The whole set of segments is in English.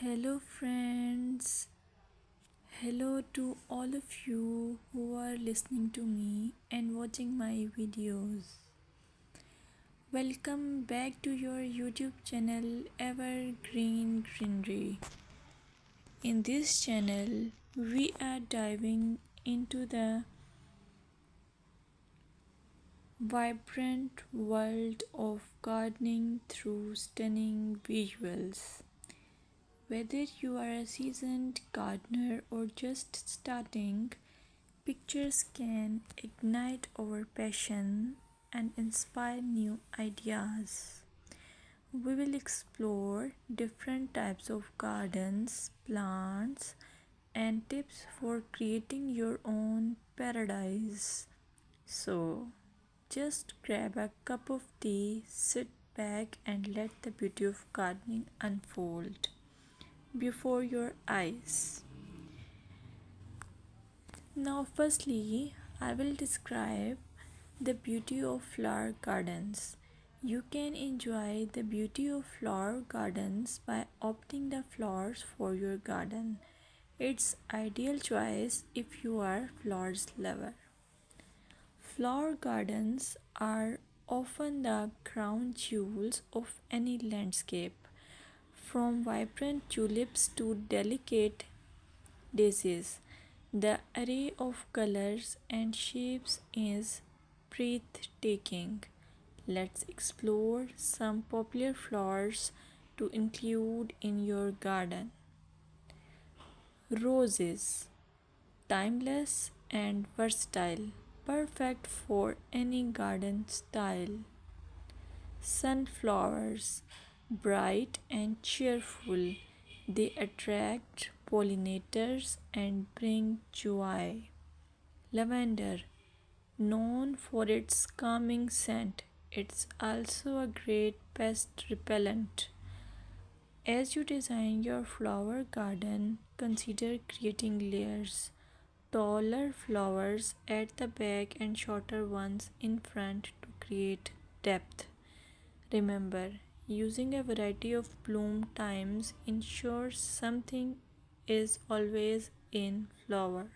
Hello, friends. Hello to all of you who are listening to me and watching my videos. Welcome back to your YouTube channel Evergreen Greenery. In this channel, we are diving into the vibrant world of gardening through stunning visuals. Whether you are a seasoned gardener or just starting, pictures can ignite our passion and inspire new ideas. We will explore different types of gardens, plants, and tips for creating your own paradise. So, just grab a cup of tea, sit back, and let the beauty of gardening unfold before your eyes. Now, firstly, I will describe the beauty of flower gardens. You can enjoy the beauty of flower gardens by opting the flowers for your garden. It's ideal choice if you are flowers lover. Flower gardens are often the crown jewels of any landscape, from vibrant tulips to delicate daisies. The array of colors and shapes is breathtaking. Let's explore some popular flowers to include in your garden. Roses, timeless and versatile, perfect for any garden style. Sunflowers, bright and cheerful, they attract pollinators and bring joy. Lavender, known for its calming scent, it's also a great pest repellent. As you design your flower garden, consider creating layers. Taller flowers at the back and shorter ones in front to create depth. Remember, using a variety of bloom times ensures something is always in flower.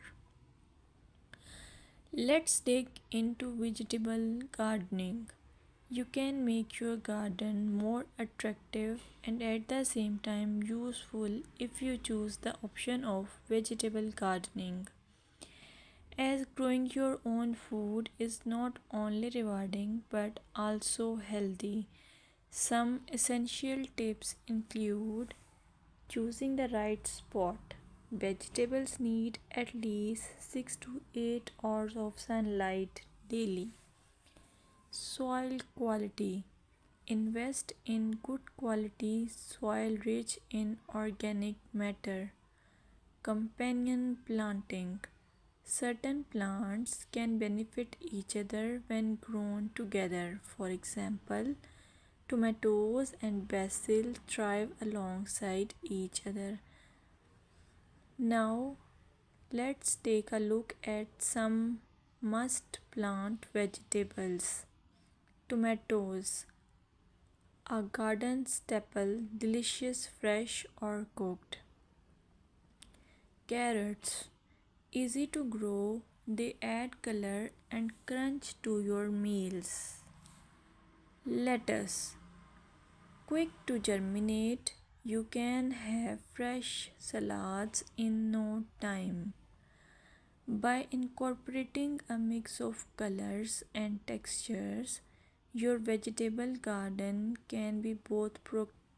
Let's dig into vegetable gardening. You can make your garden more attractive and at the same time useful if you choose the option of vegetable gardening. As growing your own food is not only rewarding but also healthy. Some essential tips include choosing the right spot. Vegetables need at least 6 to 8 hours of sunlight daily. Soil quality. Invest in good quality soil rich in organic matter. Companion planting. Certain plants can benefit each other when grown together. For example, tomatoes and basil thrive alongside each other. Now, let's take a look at some must plant vegetables. Tomatoes, a garden staple, delicious fresh or cooked. Carrots, easy to grow, they add color and crunch to your meals. Lettuce, quick to germinate, you can have fresh salads in no time. By incorporating a mix of colors and textures, your vegetable garden can be both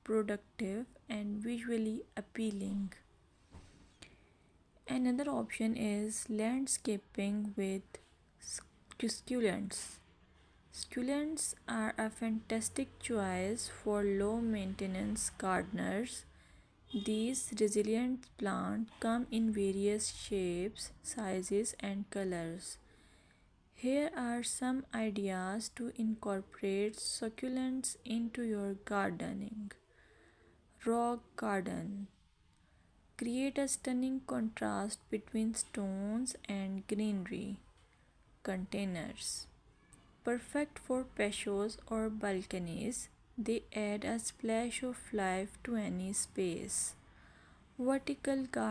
productive and visually appealing. Another option is landscaping with succulents. Succulents are a fantastic choice for low maintenance gardeners. These resilient plants come in various shapes, sizes, and colors. Here are some ideas to incorporate succulents into your gardening. Rock garden. Create a stunning contrast between stones and greenery. Containers. Perfect for patios or balconies, they add a splash of life to any space. Vertical gardening